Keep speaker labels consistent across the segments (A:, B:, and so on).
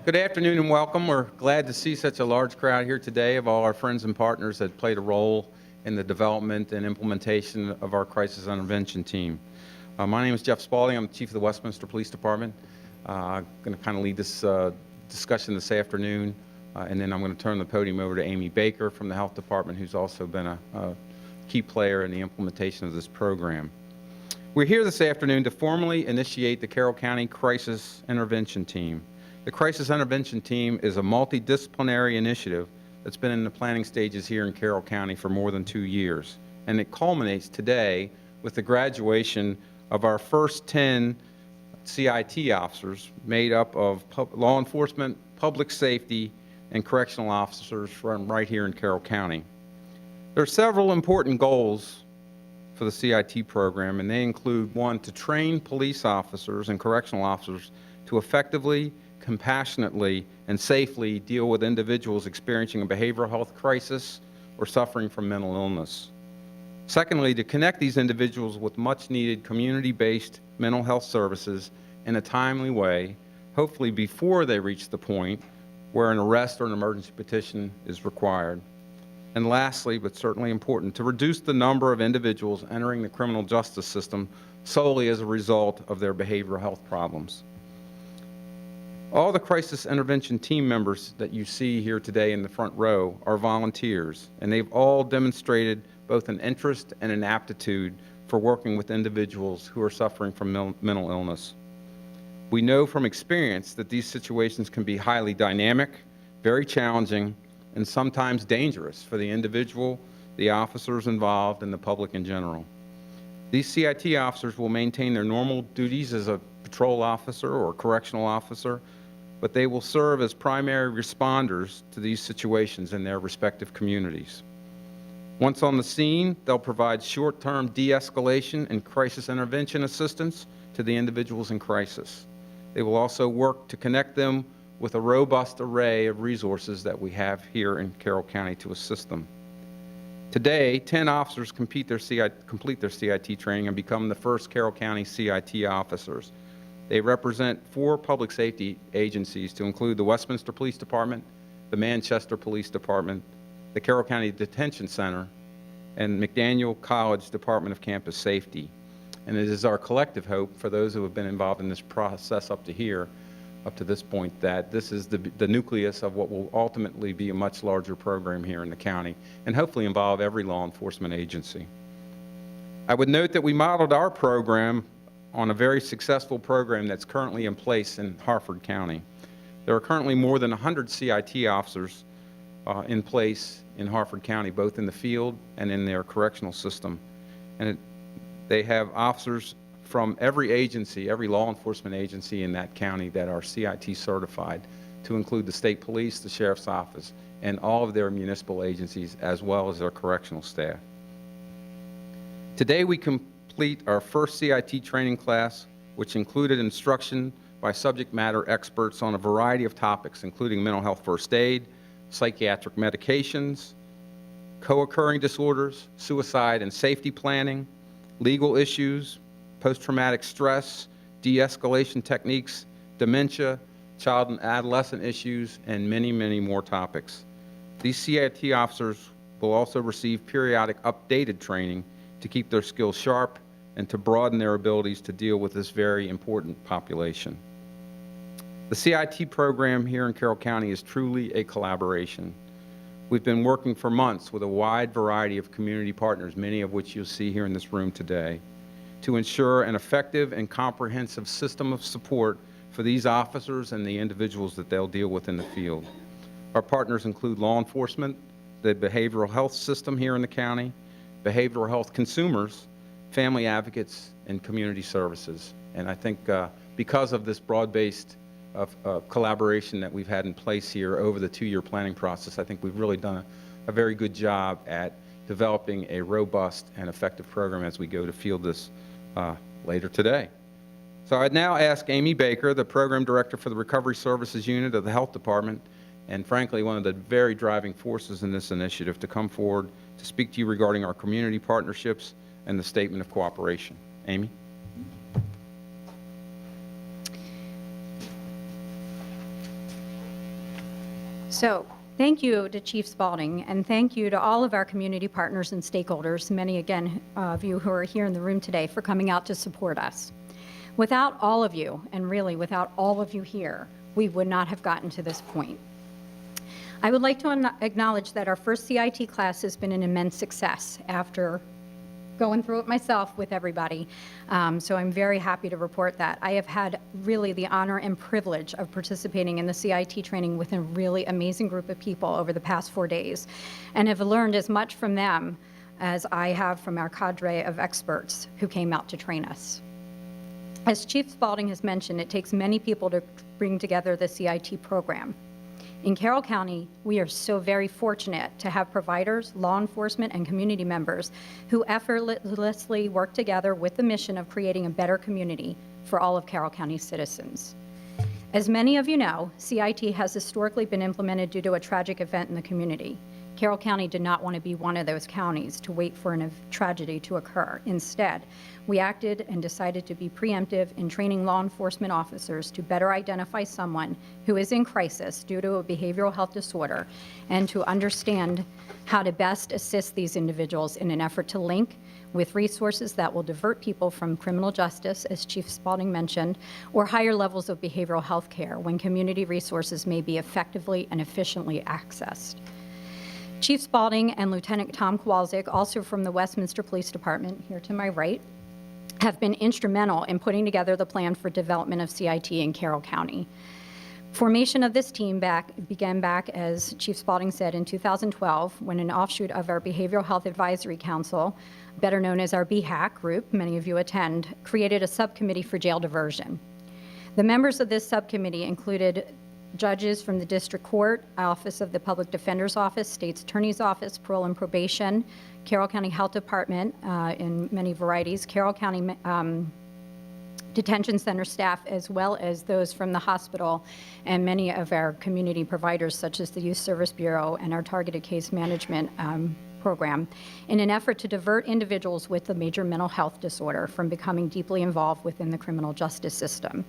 A: Good afternoon and welcome. We're glad to see such a large crowd here today of all our friends and partners that played a role in the development and implementation of our crisis intervention team. My name is Jeff Spaulding. I'm the Chief of the Westminster Police Department. I'm going to kind of lead this discussion this afternoon, and then I'm going to turn the podium over to Amy Baker from the Health Department, who's also been a key player in the implementation of this program. We're here this afternoon to formally initiate the Carroll County Crisis Intervention Team. The Crisis Intervention Team is a multidisciplinary initiative that's been in the planning stages here in Carroll County for more than 2 years, and it culminates today with the graduation of our first 10 CIT officers made up of law enforcement, public safety, and correctional officers from right here in Carroll County. There are several important goals for the CIT program, and they include, one, to train police officers and correctional officers to effectively, compassionately, and safely deal with individuals experiencing a behavioral health crisis or suffering from mental illness. Secondly, to connect these individuals with much-needed community-based mental health services in a timely way, hopefully before they reach the point where an arrest or an emergency petition is required. And lastly, but certainly important, to reduce the number of individuals entering the criminal justice system solely as a result of their behavioral health problems. All the crisis intervention team members that you see here today in the front row are volunteers, and they've all demonstrated both an interest and an aptitude for working with individuals who are suffering from mental illness. We know from experience that these situations can be highly dynamic, very challenging, and sometimes dangerous for the individual, the officers involved, and the public in general. These CIT officers will maintain their normal duties as a patrol officer or correctional officer, but they will serve as primary responders to these situations in their respective communities. Once on the scene, they'll provide short-term de-escalation and crisis intervention assistance to the individuals in crisis. They will also work to connect them with a robust array of resources that we have here in Carroll County to assist them. Today, 10 officers complete their CIT training and become the first Carroll County CIT officers. They represent 4 public safety agencies to include the Westminster Police Department, the Manchester Police Department, the Carroll County Detention Center, and McDaniel College Department of Campus Safety. And it is our collective hope for those who have been involved in this process up to this point, that this is the nucleus of what will ultimately be a much larger program here in the county and hopefully involve every law enforcement agency. I would note that we modeled our program on a very successful program that's currently in place in Harford County. There are currently more than 100 CIT officers in place in Harford County, both in the field and in their correctional system. And they have officers from every agency, every law enforcement agency in that county that are CIT certified, to include the state police, the sheriff's office, and all of their municipal agencies, as well as their correctional staff. Today we complete our first CIT training class, which included instruction by subject matter experts on a variety of topics, including mental health first aid, psychiatric medications, co-occurring disorders, suicide and safety planning, legal issues, post-traumatic stress, de-escalation techniques, dementia, child and adolescent issues, and many, many more topics. These CIT officers will also receive periodic updated training to keep their skills sharp and to broaden their abilities to deal with this very important population. The CIT program here in Carroll County is truly a collaboration. We've been working for months with a wide variety of community partners, many of which you'll see here in this room today, to ensure an effective and comprehensive system of support for these officers and the individuals that they'll deal with in the field. Our partners include law enforcement, the behavioral health system here in the county, behavioral health consumers, family advocates, and community services. And I think because of this broad-based collaboration that we've had in place here over the 2-year planning process, I think we've really done a very good job at developing a robust and effective program as we go to field this later today. So I'd now ask Amy Baker, the Program Director for the Recovery Services Unit of the Health Department, and frankly one of the very driving forces in this initiative, to come forward to speak to you regarding our community partnerships and the Statement of Cooperation. Amy?
B: So, thank you to Chief Spaulding, and thank you to all of our community partners and stakeholders, many again of you who are here in the room today, for coming out to support us. Without all of you, and really without all of you here, we would not have gotten to this point. I would like to acknowledge that our first CIT class has been an immense success after going through it myself with everybody. So I'm very happy to report that. I have had really the honor and privilege of participating in the CIT training with a really amazing group of people over the past 4 days, and have learned as much from them as I have from our cadre of experts who came out to train us. As Chief Spaulding has mentioned, it takes many people to bring together the CIT program. In Carroll County, we are so very fortunate to have providers, law enforcement, and community members who effortlessly work together with the mission of creating a better community for all of Carroll County citizens. As many of you know, CIT has historically been implemented due to a tragic event in the community. Carroll County did not want to be one of those counties to wait for a tragedy to occur. Instead, we acted and decided to be preemptive in training law enforcement officers to better identify someone who is in crisis due to a behavioral health disorder, and to understand how to best assist these individuals in an effort to link with resources that will divert people from criminal justice, as Chief Spaulding mentioned, or higher levels of behavioral health care when community resources may be effectively and efficiently accessed. Chief Spaulding and Lieutenant Tom Kowalczyk, also from the Westminster Police Department, here to my right, have been instrumental in putting together the plan for development of CIT in Carroll County. Formation of this team began back, as Chief Spaulding said, in 2012, when an offshoot of our Behavioral Health Advisory Council, better known as our BHAC group, many of you attend, created a subcommittee for jail diversion. The members of this subcommittee included judges from the District Court, Office of the Public Defender's Office, State's Attorney's Office, Parole and Probation, Carroll County Health Department in many varieties, Carroll County Detention Center staff, as well as those from the hospital and many of our community providers, such as the Youth Service Bureau and our Targeted Case Management program, in an effort to divert individuals with a major mental health disorder from becoming deeply involved within the criminal justice system.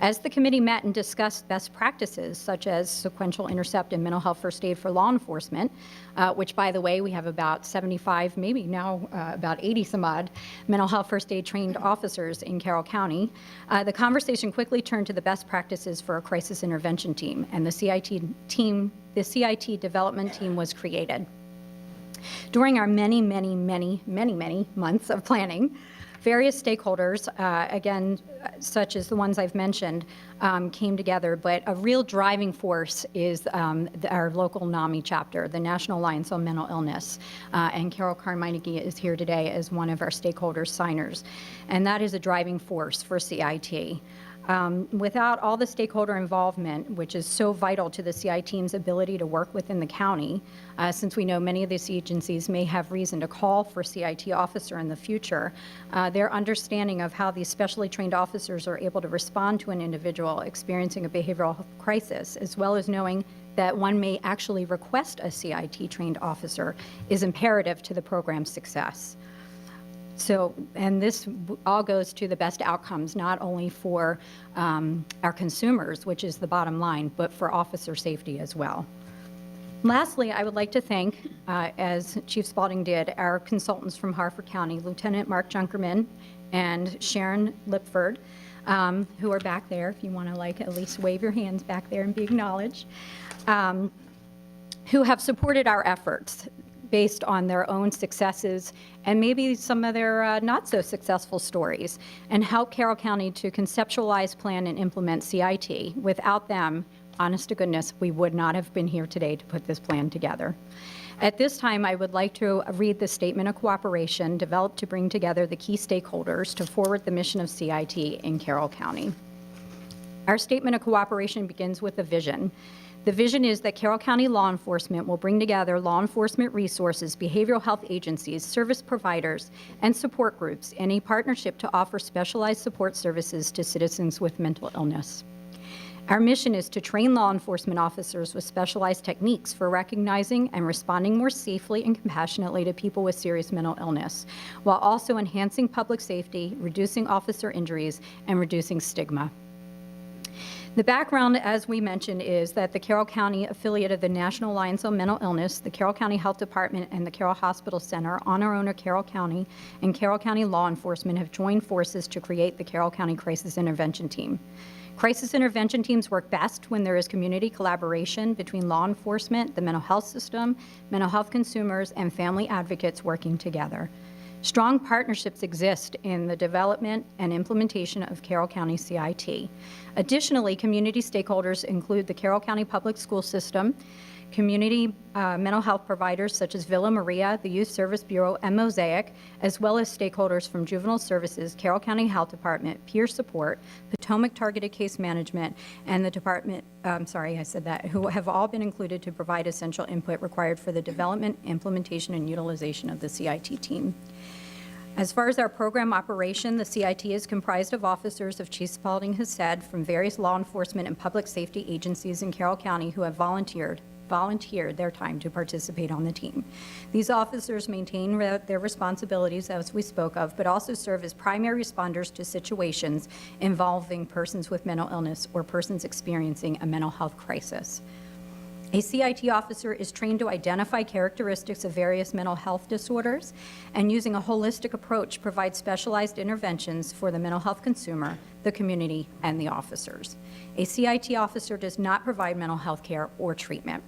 B: As the committee met and discussed best practices such as sequential intercept and mental health first aid for law enforcement, which, by the way, we have about 75, maybe now about 80 some odd mental health first aid trained officers in Carroll County, the conversation quickly turned to the best practices for a crisis intervention team, and the CIT development team was created. During our many months of planning, various stakeholders, again, such as the ones I've mentioned, came together, but a real driving force is our local NAMI chapter, the National Alliance on Mental Illness, and Carol Carmeineke is here today as one of our stakeholders signers, and that is a driving force for CIT. Without all the stakeholder involvement, which is so vital to the CIT team's ability to work within the county, since we know many of these agencies may have reason to call for CIT officer in the future, their understanding of how these specially trained officers are able to respond to an individual experiencing a behavioral health crisis, as well as knowing that one may actually request a CIT trained officer, is imperative to the program's success. So, and this all goes to the best outcomes, not only for our consumers, which is the bottom line, but for officer safety as well. Lastly, I would like to thank, as Chief Spaulding did, our consultants from Harford County, Lieutenant Mark Junkerman and Sharon Lipford, who are back there, if you want to at least wave your hands back there and be acknowledged, who have supported our efforts based on their own successes and maybe some of their not so successful stories, and help Carroll County to conceptualize, plan, and implement CIT. Without them, honest to goodness, we would not have been here today to put this plan together. At this time, I would like to read the Statement of Cooperation developed to bring together the key stakeholders to forward the mission of CIT in Carroll County. Our Statement of Cooperation begins with a vision. The vision is that Carroll County law enforcement will bring together law enforcement resources, behavioral health agencies, service providers, and support groups in a partnership to offer specialized support services to citizens with mental illness. Our mission is to train law enforcement officers with specialized techniques for recognizing and responding more safely and compassionately to people with serious mental illness, while also enhancing public safety, reducing officer injuries, and reducing stigma. The background, as we mentioned, is that the Carroll County affiliate of the National Alliance on Mental Illness, the Carroll County Health Department, and the Carroll Hospital Center, honor owner Carroll County, and Carroll County law enforcement have joined forces to create the Carroll County Crisis Intervention Team. Crisis intervention teams work best when there is community collaboration between law enforcement, the mental health system, mental health consumers, and family advocates working together. Strong partnerships exist in the development and implementation of Carroll County CIT. Additionally, community stakeholders include the Carroll County Public School System, community mental health providers such as Villa Maria, the Youth Service Bureau, and Mosaic, as well as stakeholders from Juvenile Services, Carroll County Health Department, Peer Support, Potomac Targeted Case Management, and the Department, who have all been included to provide essential input required for the development, implementation, and utilization of the CIT team. As far as our program operation, the CIT is comprised of officers, of Chief Spaulding has said, from various law enforcement and public safety agencies in Carroll County who have volunteered their time to participate on the team. These officers maintain their responsibilities, as we spoke of, but also serve as primary responders to situations involving persons with mental illness or persons experiencing a mental health crisis. A CIT officer is trained to identify characteristics of various mental health disorders and, using a holistic approach, provide specialized interventions for the mental health consumer, the community, and the officers. A CIT officer does not provide mental health care or treatment,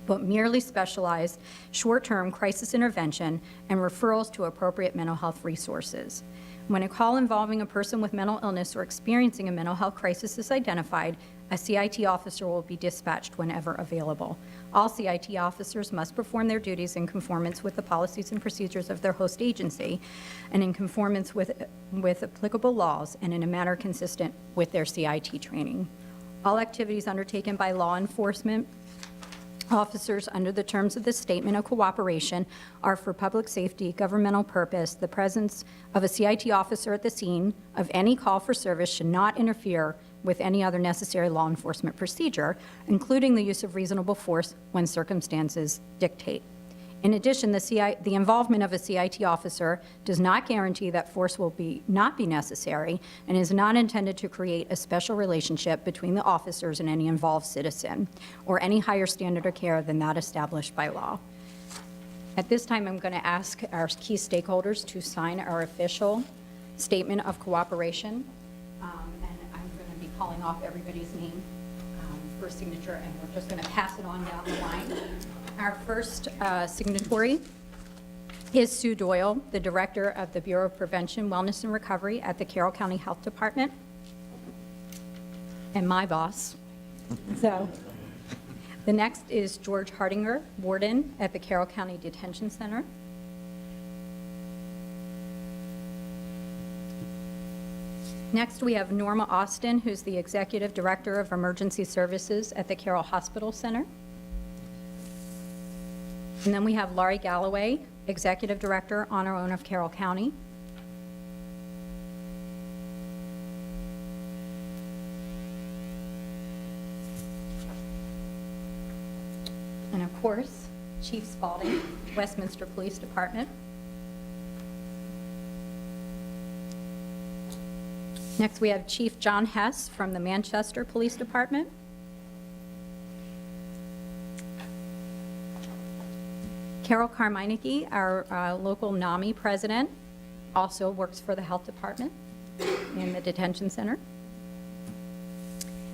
B: but merely specialized short-term crisis intervention and referrals to appropriate mental health resources. When a call involving a person with mental illness or experiencing a mental health crisis is identified, a CIT officer will be dispatched whenever available. All CIT officers must perform their duties in conformance with the policies and procedures of their host agency and in conformance with applicable laws and in a manner consistent with their CIT training. All activities undertaken by law enforcement officers under the terms of this statement of cooperation are for public safety, governmental purpose. The presence of a CIT officer at the scene of any call for service should not interfere with any other necessary law enforcement procedure, including the use of reasonable force when circumstances dictate. In addition, the involvement of a CIT officer does not guarantee that force will not be necessary and is not intended to create a special relationship between the officers and any involved citizen or any higher standard of care than that established by law. At this time, I'm going to ask our key stakeholders to sign our official statement of cooperation. And I'm going to be calling off everybody's name for signature, and we're just going to pass it on down the line. Our first signatory is Sue Doyle, the Director of the Bureau of Prevention, Wellness, and Recovery at the Carroll County Health Department, and my boss. So, the next is George Hardinger, Warden at the Carroll County Detention Center. Next, we have Norma Austin, who's the Executive Director of Emergency Services at the Carroll Hospital Center. And then we have Laurie Galloway, Executive Director, Honor Owner of Carroll County. And of course, Chief Spaulding, Westminster Police Department. Next, we have Chief John Hess from the Manchester Police Department. Carol Carmineke, our local NAMI president, also works for the Health Department in the detention center.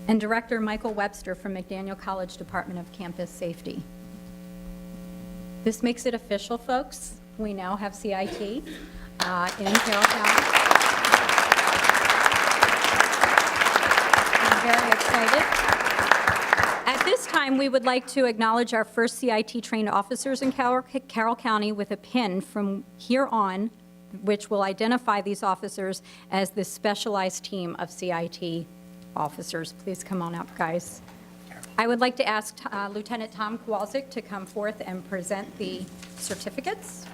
B: And Director Michael Webster from McDaniel College Department of Campus Safety. This makes it official, folks. We now have CIT in Carroll County. I'm very excited. At this time, we would like to acknowledge our first CIT-trained officers in Carroll County with a pin from here on, which will identify these officers as the specialized team of CIT officers. Please come on up, guys. I would like to ask Lieutenant Tom Kowalczyk to come forth and present the certificates.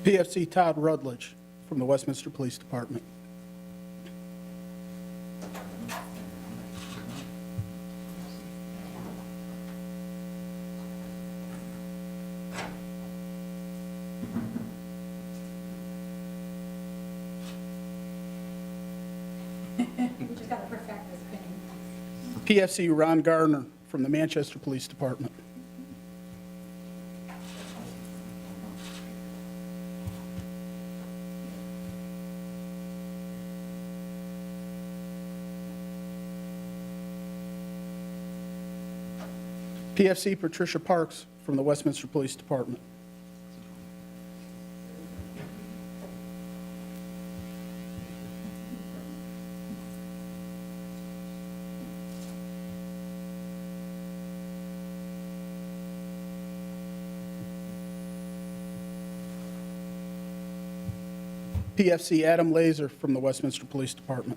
C: PFC Todd Rutledge from the Westminster Police Department.
B: We just got to perfect this pinning.
C: PFC Ron Gardner from the Manchester Police Department. PFC Patricia Parks from the Westminster Police Department. PFC Adam Laser from the Westminster Police Department.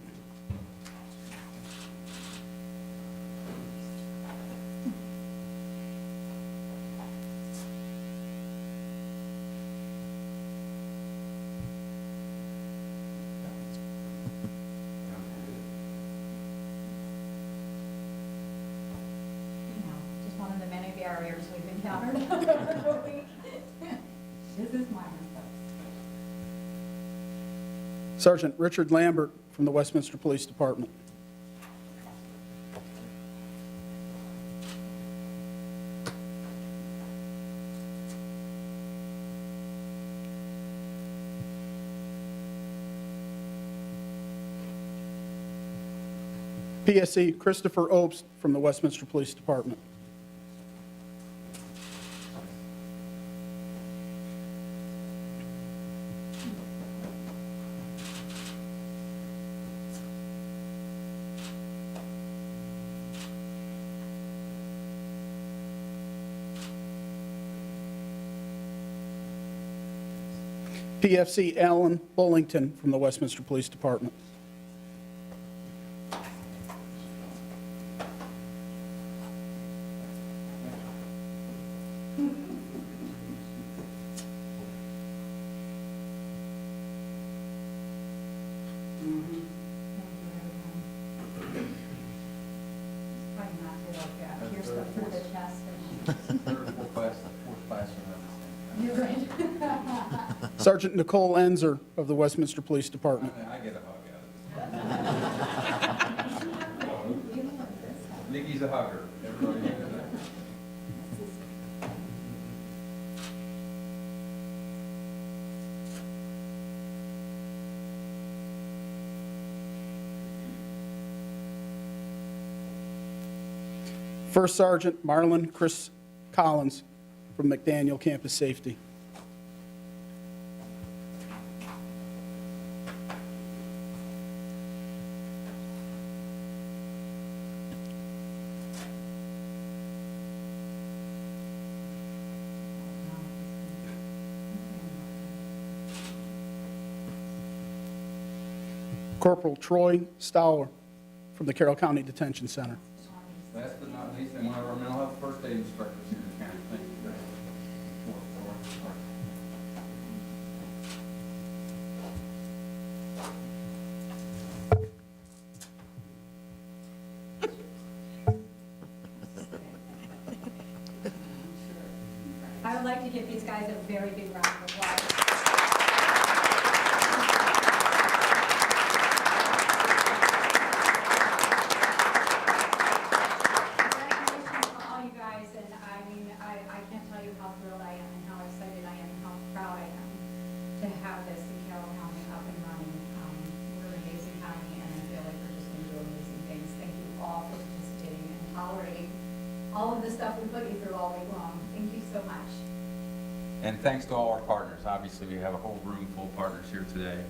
B: Just one of the many barriers we've encountered. This is mine.
C: Sergeant Richard Lambert from the Westminster Police Department. PSC Christopher Obst from the Westminster Police Department. PFC Alan Bullington from the Westminster Police Department.
B: Probably not to like, here's the through the chest.
A: Fourth class.
B: You're right.
C: Sergeant Nicole Enzer of the Westminster Police Department.
A: I get a hug out of this. Nikki's a hugger. Everybody knows that.
C: First Sergeant Marlon Chris Collins from McDaniel Campus Safety. Corporal Troy Stower from the Carroll County Detention Center.
A: Last but not least, and one of our mental health first aid instructors here in the county. Thank you, Greg.
B: I would like to give these guys a very big round of applause. Congratulations to all you guys, and I mean, I can't tell you how thrilled I am and how excited I am and how proud I am to have this in Carroll County up and running. We're an amazing county, and I feel like we're just going to do amazing things. Thank you all for participating and tolerating all of the stuff we put you through all week long. Thank you so much.
A: And thanks to all our partners. Obviously, we have a whole room full of partners here today.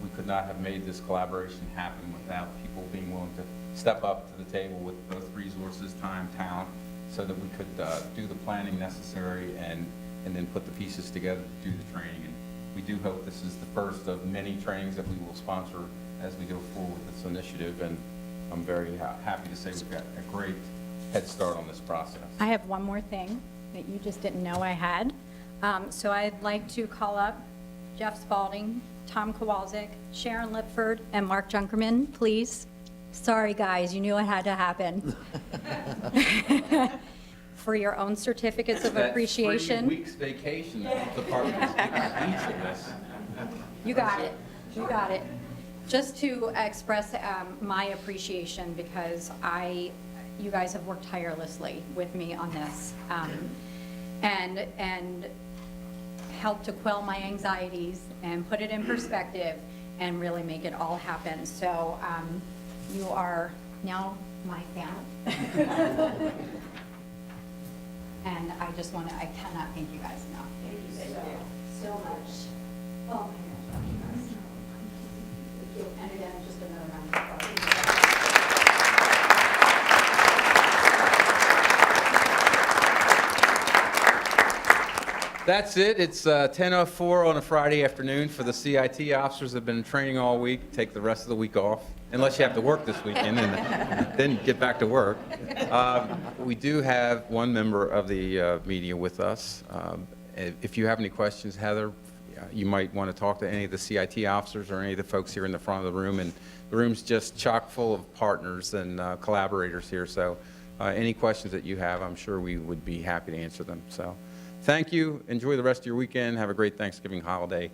A: We could not have made this collaboration happen without people being willing to step up to the table with both resources, time, talent, so that we could do the planning necessary and then put the pieces together to do the training. And we do hope this is the first of many trainings that we will sponsor as we go forward with this initiative. And I'm very happy to say we've got a great head start on this process.
B: I have one more thing that you just didn't know I had. So I'd like to call up Jeff Spaulding, Tom Kowalczyk, Sharon Lipford, and Mark Junkerman, please. Sorry, guys, you knew it had to happen. For your own certificates of appreciation.
A: That 3 weeks vacation that the department is giving each of us.
B: You got it. You got it. Just to express my appreciation, because you guys have worked tirelessly with me on this, and helped to quell my anxieties and put it in perspective and really make it all happen. So you are now my family. And I cannot thank you guys enough. Thank you so much. Oh my gosh. And again, just another round of applause.
A: That's it. It's 10:04 on a Friday afternoon for the CIT officers. Have been in training all week. Take the rest of the week off, unless you have to work this weekend, and then get back to work. We do have one member of the media with us. If you have any questions, Heather, you might want to talk to any of the CIT officers or any of the folks here in the front of the room. And the room's just chock full of partners and collaborators here. So any questions that you have, I'm sure we would be happy to answer them. So thank you. Enjoy the rest of your weekend. Have a great Thanksgiving holiday.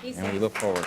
A: And we look forward.